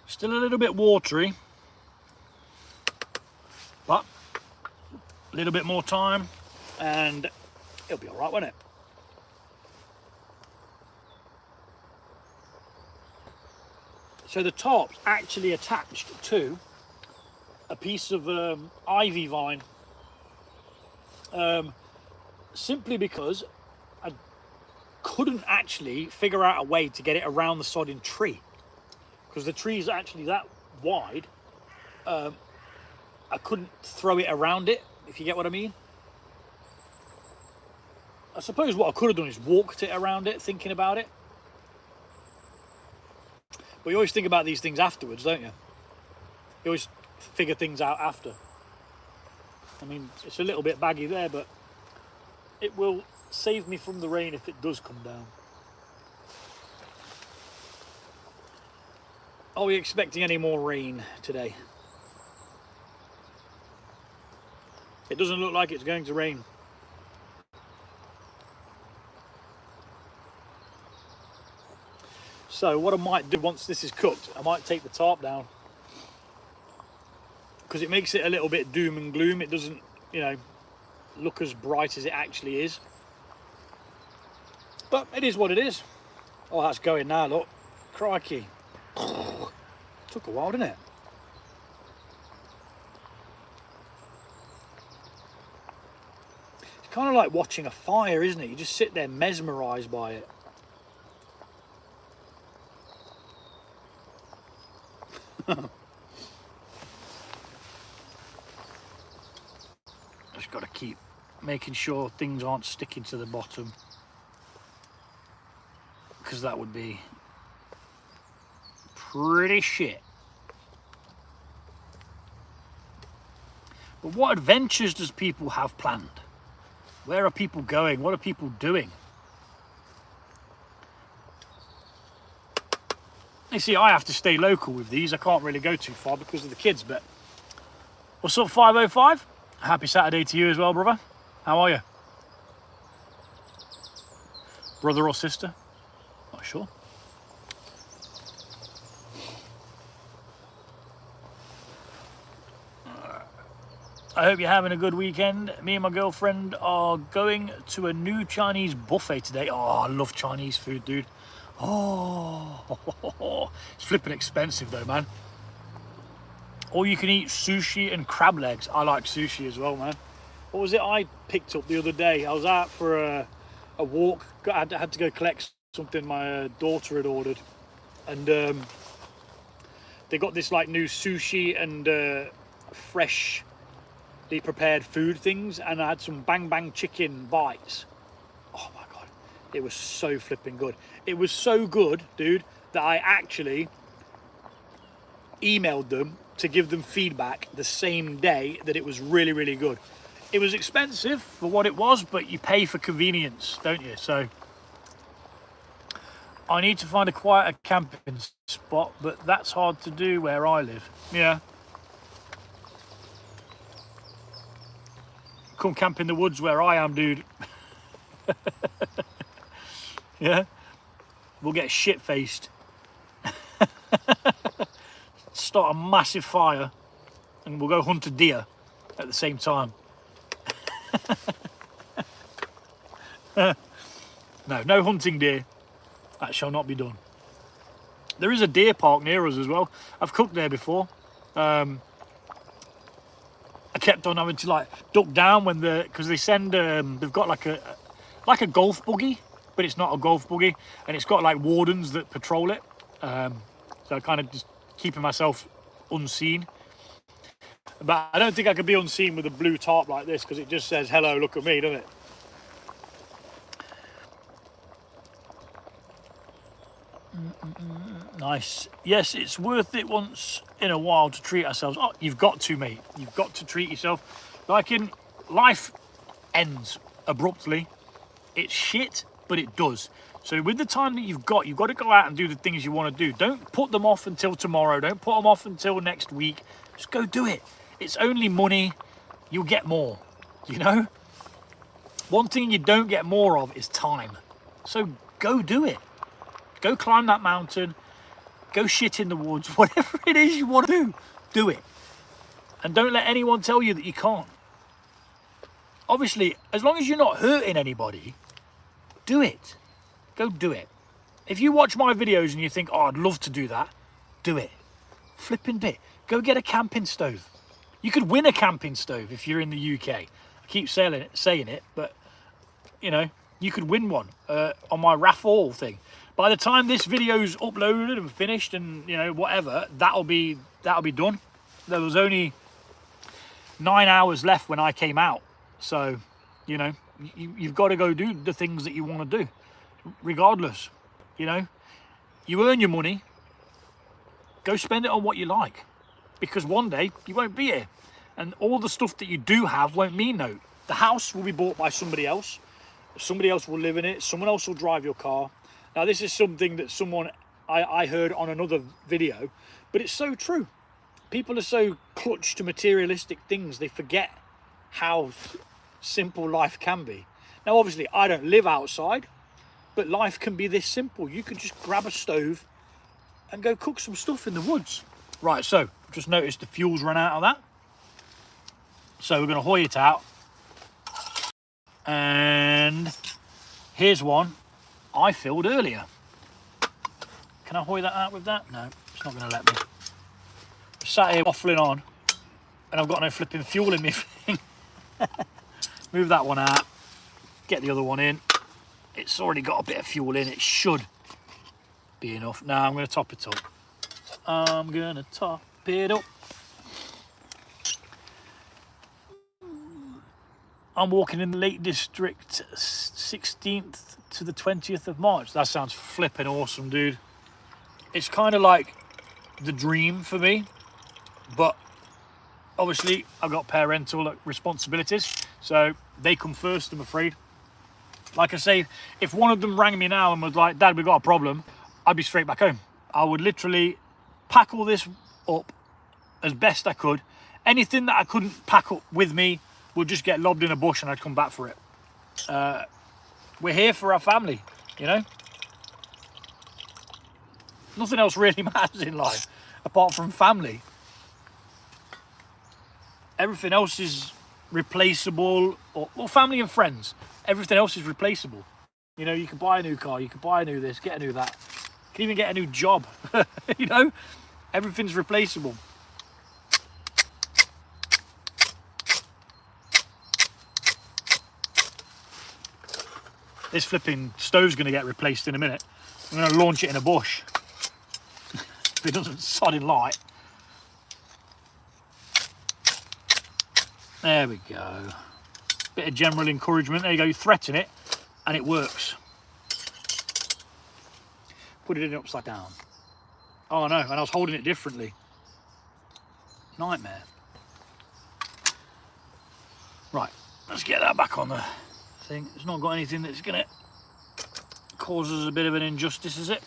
Still a little bit watery, but a little bit more time and it'll be all right, won't it? So the top's actually attached to a piece of ivy vine, simply because I couldn't actually figure out a way to get it around the sodding tree, because the tree is actually that wide. I couldn't throw it around it, if you get what I mean. I suppose what I could have done is walked it around it, thinking about it. But you always think about these things afterwards, don't you? You always figure things out after. I mean, it's a little bit baggy there, but it will save me from the rain if it does come down. Are we expecting any more rain today? It doesn't look like it's going to rain. So what I might do once this is cooked, I might take the tarp down, because it makes it a little bit doom and gloom. It doesn't, you know, look as bright as it actually is. But it is what it is. Oh, that's going now, look. Crikey. Took a while, didn't it? It's kind of like watching a fire, isn't it? You just sit there mesmerised by it. Just got to keep making sure things aren't sticking to the bottom, because that would be pretty shit. But what adventures does people have planned? Where are people going? What are people doing? You see, I have to stay local with these. I can't really go too far because of the kids, but what's up, 505? Happy Saturday to you as well, brother. How are you? Brother or sister? Not sure. I hope you're having a good weekend. Me and my girlfriend are going to a new Chinese buffet today. Oh, I love Chinese food, dude. Oh, it's flipping expensive though, man. Or you can eat sushi and crab legs. I like sushi as well, man. What was it I picked up the other day? I was out for a walk. I had to go collect something my daughter had ordered, and they got this like new sushi and freshly prepared food things, and I had some bang bang chicken bites. Oh my god, it was so flipping good. It was so good, dude, that I actually emailed them to give them feedback the same day that it was really, really good. It was expensive for what it was, but you pay for convenience, don't you? So I need to find a quieter camping spot, but that's hard to do where I live. Yeah. Come camp in the woods where I am, dude. Yeah. We'll get shit-faced. Start a massive fire and we'll go hunt a deer at the same time. No hunting deer. That shall not be done. There is a deer park near us as well. I've cooked there before. I kept on having to like duck down when because they send they've got like a golf buggy, but it's not a golf buggy, and it's got like wardens that patrol it. So I kind of just keeping myself unseen. But I don't think I could be unseen with a blue tarp like this, because it just says, hello, look at me, doesn't it? Nice. Yes, it's worth it once in a while to treat ourselves. Oh, you've got to, mate. You've got to treat yourself. Like in life ends abruptly. It's shit, but it does. So with the time that you've got to go out and do the things you want to do. Don't put them off until tomorrow. Don't put them off until next week. Just go do it. It's only money. You'll get more, you know? One thing you don't get more of is time. So go do it. Go climb that mountain. Go shit in the woods. Whatever it is you want to do it. And don't let anyone tell you that you can't. Obviously, as long as you're not hurting anybody, do it. Go do it. If you watch my videos and you think, oh, I'd love to do that, do it. Flipping bit. Go get a camping stove. You could win a camping stove if you're in the UK. I keep saying it, but, you know, you could win one on my raffle thing. By the time this video's uploaded and finished and, you know, whatever, that'll be done. There was only 9 hours left when I came out. So, you know, you've got to go do the things that you want to do, regardless. You know, you earn your money, go spend it on what you like, because one day you won't be here, and all the stuff that you do have won't mean no. The house will be bought by somebody else. Somebody else will live in it. Someone else will drive your car. Now, this is something that I heard on another video, but it's so true. People are so clutched to materialistic things, they forget how simple life can be. Now, obviously, I don't live outside, but life can be this simple. You can just grab a stove and go cook some stuff in the woods. Right, so just noticed the fuel's run out of that. So we're going to hoy it out. And here's one I filled earlier. Can I hoy that out with that? No, it's not going to let me. I'm sat here waffling on, and I've got no flipping fuel in me thing. Move that one out. Get the other one in. It's already got a bit of fuel in. It should be enough. Now I'm going to top it up. I'm going to top it up. I'm walking in the Lake District, 16th to the 20th of March. That sounds flipping awesome, dude. It's kind of like the dream for me, but obviously I've got parental responsibilities, so they come first, I'm afraid. Like I say, if one of them rang me now and was like, Dad, we've got a problem, I'd be straight back home. I would literally pack all this up as best I could. Anything that I couldn't pack up with me would just get lobbed in a bush and I'd come back for it. We're here for our family, you know? Nothing else really matters in life apart from family. Everything else is replaceable, or family and friends. Everything else is replaceable. You know, you can buy a new car, you can buy a new this, get a new that. You can even get a new job, you know? Everything's replaceable. This flipping stove's going to get replaced in a minute. I'm going to launch it in a bush. If it doesn't sodding light. There we go. Bit of general encouragement. There you go. You threaten it and it works. Put it in upside down. Oh no, and I was holding it differently. Nightmare. Right, let's get that back on the thing. It's not got anything that's going to cause us a bit of an injustice, is it?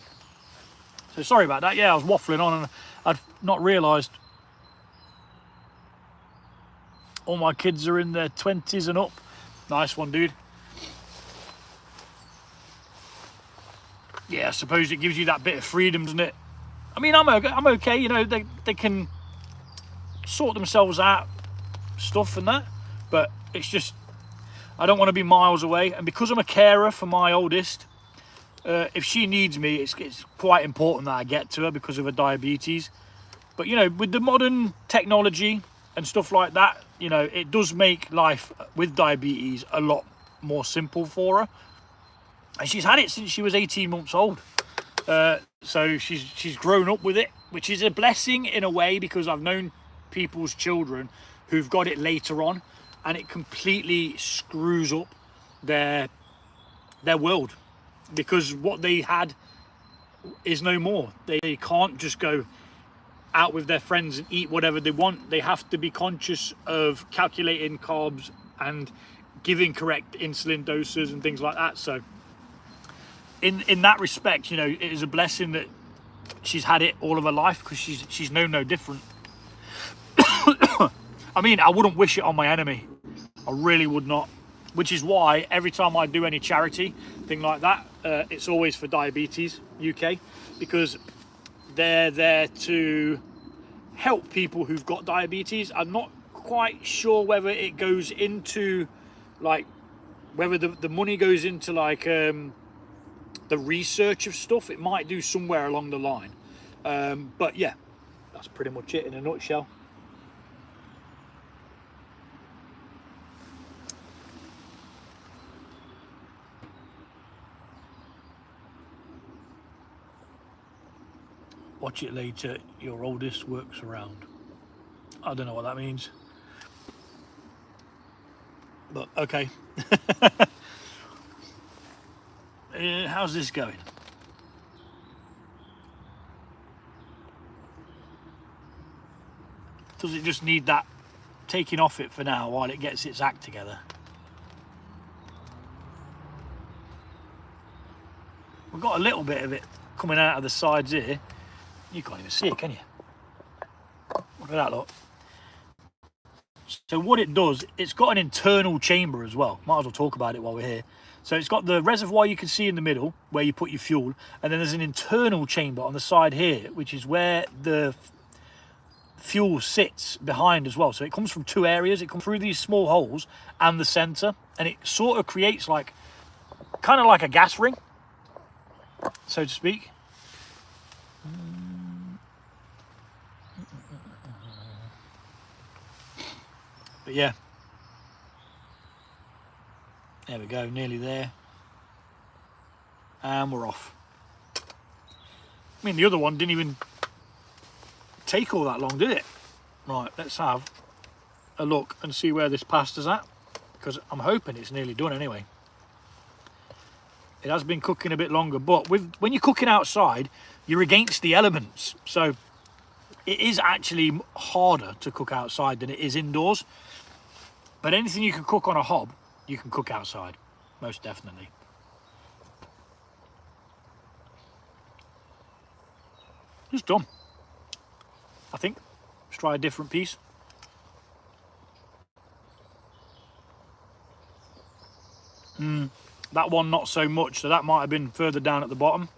So sorry about that. Yeah, I was waffling on and I'd not realised all my kids are in their 20s and up. Nice one, dude. Yeah, I suppose it gives you that bit of freedom, doesn't it? I mean, I'm okay, you know, they can sort themselves out, stuff and that, but it's just, I don't want to be miles away. And because I'm a carer for my oldest, if she needs me, it's quite important that I get to her because of her diabetes. But, you know, with the modern technology and stuff like that, you know, it does make life with diabetes a lot more simple for her. And she's had it since she was 18 months old. So she's grown up with it, which is a blessing in a way, because I've known people's children who've got it later on, and it completely screws up their world, because what they had is no more. They can't just go out with their friends and eat whatever they want. They have to be conscious of calculating carbs and giving correct insulin doses and things like that. So in that respect, you know, it is a blessing that she's had it all of her life, because she's known no different. I mean, I wouldn't wish it on my enemy. I really would not. Which is why every time I do any charity thing like that, it's always for Diabetes UK, because they're there to help people who've got diabetes. I'm not quite sure whether it goes into, like, whether the money goes into, like, the research of stuff. It might do somewhere along the line. But yeah, that's pretty much it in a nutshell. Watch it later, your oldest works around. I don't know what that means. But okay. How's this going? Does it just need that taking off it for now while it gets its act together? We've got a little bit of it coming out of the sides here. You can't even see it, can you? Look at that, look. So what it does, it's got an internal chamber as well. Might as well talk about it while we're here. So it's got the reservoir you can see in the middle where you put your fuel, and then there's an internal chamber on the side here, which is where the fuel sits behind as well. So it comes from two areas. It comes through these small holes and the center, and it sort of creates like, kind of like a gas ring, so to speak. But yeah, there we go, nearly there, and we're off. I mean, the other one didn't even take all that long, did it? Right, let's have a look and see where this pasta's at, because I'm hoping it's nearly done anyway. It has been cooking a bit longer, but when you're cooking outside, you're against the elements, so it is actually harder to cook outside than it is indoors. But anything you can cook on a hob, you can cook outside, most definitely. It's done, I think. Let's try a different piece. That one not so much, so that might have been further down at the bottom.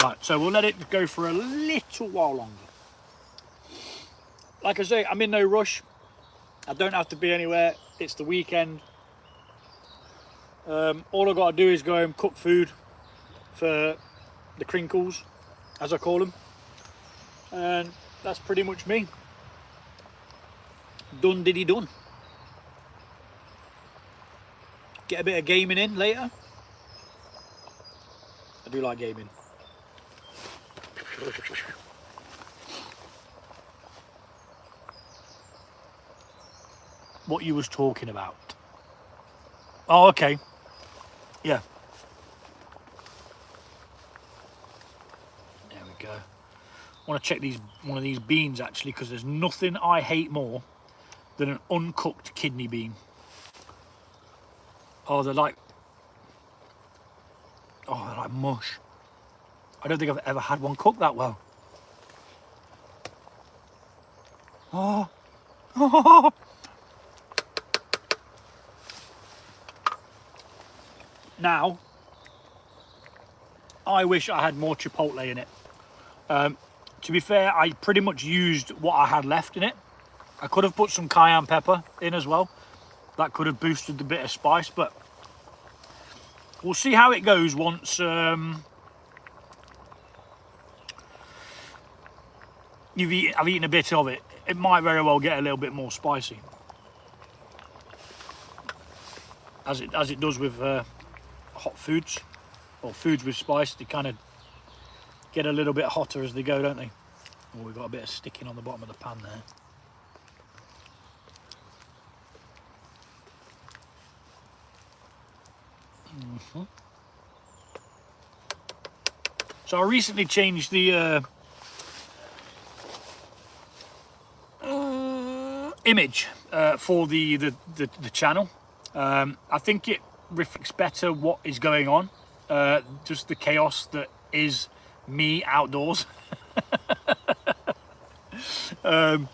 Right, so we'll let it go for a little while longer. Like I say, I'm in no rush. I don't have to be anywhere. It's the weekend. All I've got to do is go and cook food for the crinkles, as I call them. And that's pretty much me. Done diddy done. Get a bit of gaming in later. I do like gaming. What you was talking about. Oh, okay. Yeah. There we go. I want to check one of these beans actually, because there's nothing I hate more than an uncooked kidney bean. Oh, they're like mush. I don't think I've ever had one cooked that well. Oh. Now, I wish I had more chipotle in it. To be fair, I pretty much used what I had left in it. I could have put some cayenne pepper in as well. That could have boosted the bit of spice, but we'll see how it goes once I've eaten a bit of it. It might very well get a little bit more spicy, as it does with hot foods. or foods with spice, they kind of get a little bit hotter as they go, don't they? Oh, we've got a bit of sticking on the bottom of the pan there. So I recently changed the image for the channel. I think it reflects better what is going on, just the chaos that is me outdoors. I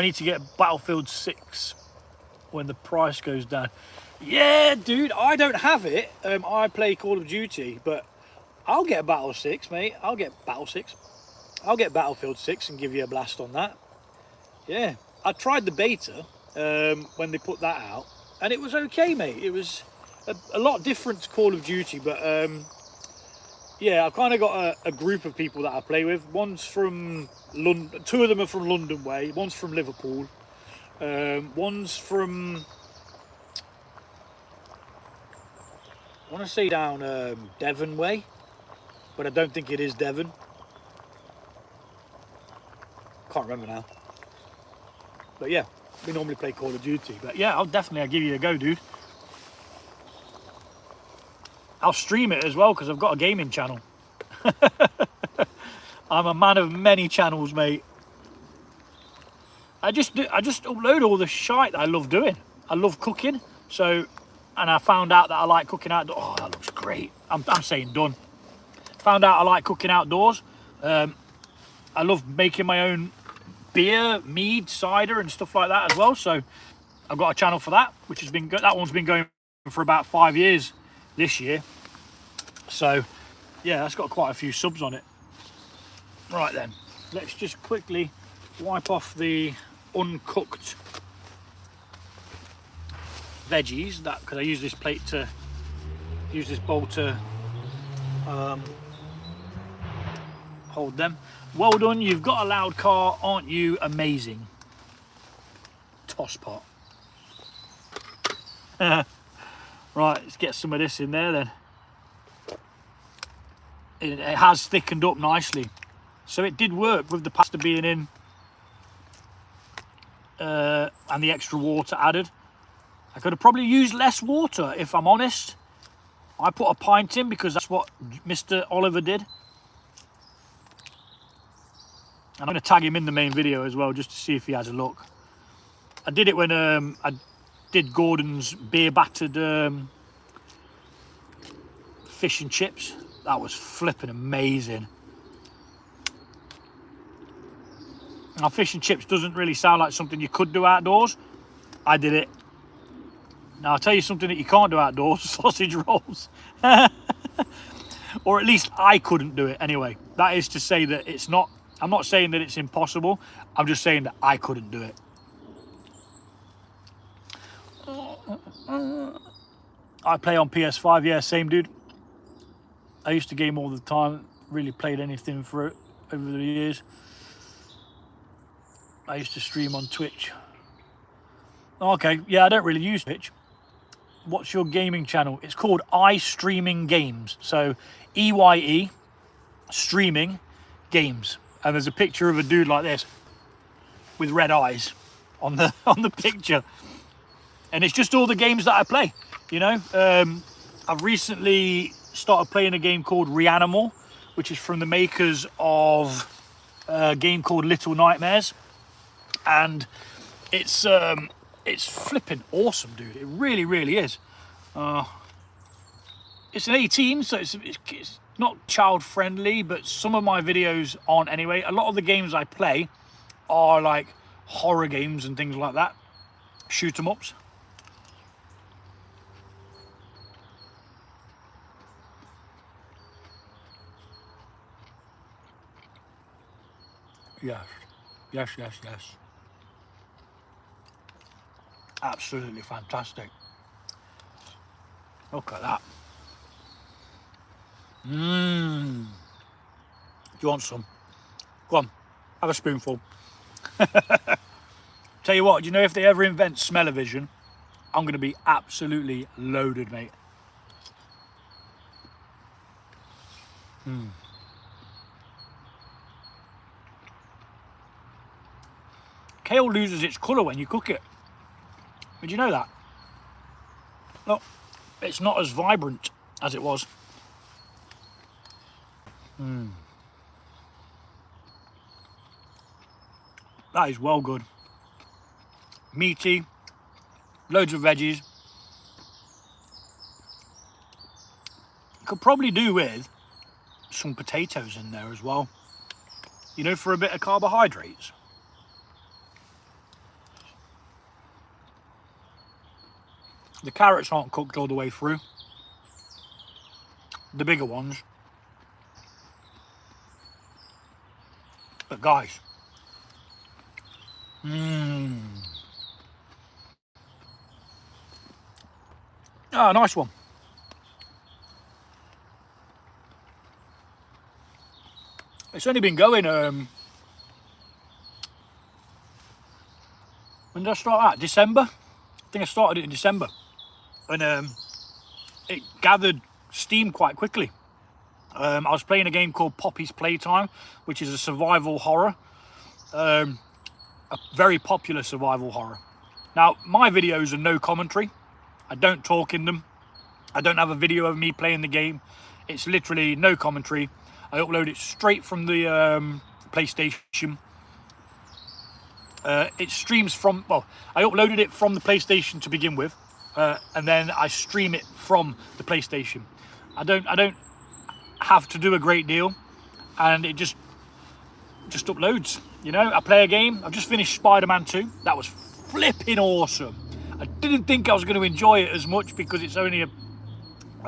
need to get Battlefield 6 when the price goes down. Yeah, dude, I don't have it. I play Call of Duty, but I'll get Battle 6, mate. I'll get Battle 6. I'll get Battlefield 6 and give you a blast on that. Yeah, I tried the beta when they put that out, and it was okay, mate. It was a lot different to Call of Duty, but yeah, I've kind of got a group of people that I play with. One's from London, 2 of them are from London way, one's from Liverpool, one's from, I want to say down Devon way, but I don't think it is Devon. Can't remember now. But yeah, we normally play Call of Duty. But yeah, I'll give you a go, dude. I'll stream it as well because I've got a gaming channel. I'm a man of many channels, mate. I just upload all the shite that I love doing. I love cooking, so, and I found out that I like cooking outdoors. Oh, that looks great. I'm saying done. Found out I like cooking outdoors. I love making my own beer, mead, cider, and stuff like that as well. So I've got a channel for that, which has been good. That one's been going for about 5 years this year. So yeah, that's got quite a few subs on it. Right then, let's just quickly wipe off the uncooked veggies, that because I use this plate to use this bowl to hold them. Well done, you've got a loud car, aren't you amazing? Toss pot. Right, let's get some of this in there then. It has thickened up nicely, so it did work with the pasta being in and the extra water added. I could have probably used less water, if I'm honest. I put a pint in because that's what Mr. Oliver did. And I'm going to tag him in the main video as well, just to see if he has a look. I did it when I did Gordon's beer battered fish and chips. That was flipping amazing. Now, fish and chips doesn't really sound like something you could do outdoors. I did it. Now, I'll tell you something that you can't do outdoors, sausage rolls. Or at least I couldn't do it anyway. That is to say that it's not, I'm not saying that it's impossible. I'm just saying that I couldn't do it. I play on PS5, yeah, same dude. I used to game all the time, really played anything for it over the years. I used to stream on Twitch. Okay, yeah, I don't really use Twitch. What's your gaming channel? It's called iStreaming Games. So EYE, streaming games. And there's a picture of a dude like this with red eyes on the picture. And it's just all the games that I play, you know. I've recently started playing a game called Reanimal, which is from the makers of a game called Little Nightmares, and it's flipping awesome, dude. It really, really is. It's an 18, so it's not child friendly, but some of my videos aren't anyway. A lot of the games I play are like horror games and things like that, shoot 'em ups. Yes, yes, yes, yes. Absolutely fantastic. Look at that. Mmm. Do you want some? Go on, have a spoonful. Tell you what, do you know if they ever invent smell-o-vision, I'm going to be absolutely loaded, mate. Kale loses its colour when you cook it. Did you know that? Look, it's not as vibrant as it was. That is well good. Meaty, loads of veggies. Could probably do with some potatoes in there as well. You know, for a bit of carbohydrates. The carrots aren't cooked all the way through. The bigger ones. But guys. Ah, nice one. It's only been going, when did I start that? December? I think I started it in December. And it gathered steam quite quickly. I was playing a game called Poppy's Playtime, which is a survival horror. A very popular survival horror. Now, my videos are no commentary. I don't talk in them. I don't have a video of me playing the game. It's literally no commentary. I upload it straight from the PlayStation. It streams from, well, I uploaded it from the PlayStation to begin with, and then I stream it from the PlayStation. I don't have to do a great deal, and it just uploads. You know, I play a game. I've just finished Spider-Man 2. That was flipping awesome. I didn't think I was going to enjoy it as much because it's only a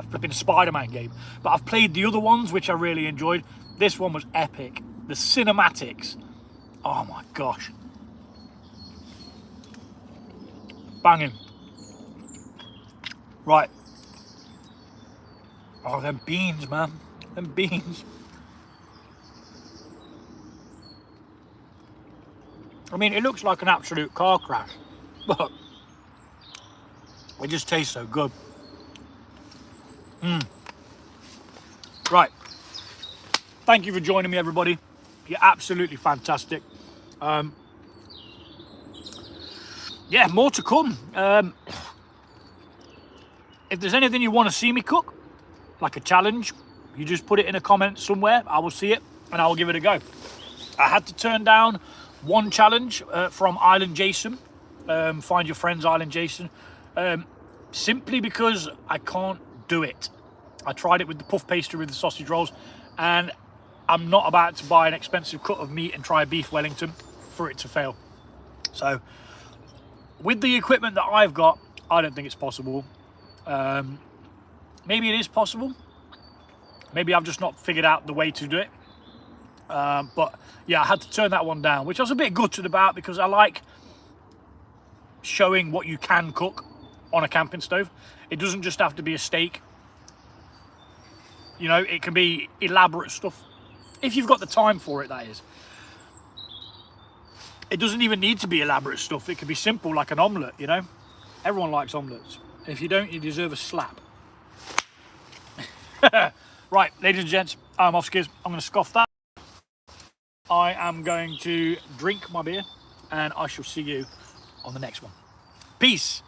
flipping Spider-Man game, but I've played the other ones which I really enjoyed. This one was epic. The cinematics, oh my gosh, banging. Right, oh, them beans, man, them beans. I mean, it looks like an absolute car crash, but it just tastes so good. Right, thank you for joining me, everybody. You're absolutely fantastic. Yeah, more to come. If there's anything you want to see me cook, like a challenge, you just put it in a comment somewhere. I will see it and I will give it a go. I had to turn down one challenge from Island Jason, Find Your Friends Island Jason, simply because I can't do it. I tried it with the puff pastry with the sausage rolls, and I'm not about to buy an expensive cut of meat and try a beef Wellington for it to fail. So with the equipment that I've got, I don't think it's possible. Maybe it is possible. Maybe I've just not figured out the way to do it. But yeah, I had to turn that one down, which I was a bit gutted about because I like showing what you can cook on a camping stove. It doesn't just have to be a steak. You know, it can be elaborate stuff. If you've got the time for it, that is. It doesn't even need to be elaborate stuff. It can be simple, like an omelette, you know. Everyone likes omelettes. If you don't, you deserve a slap. Right, ladies and gents, I'm off skis. I'm going to scoff that. I am going to drink my beer, and I shall see you on the next one. Peace.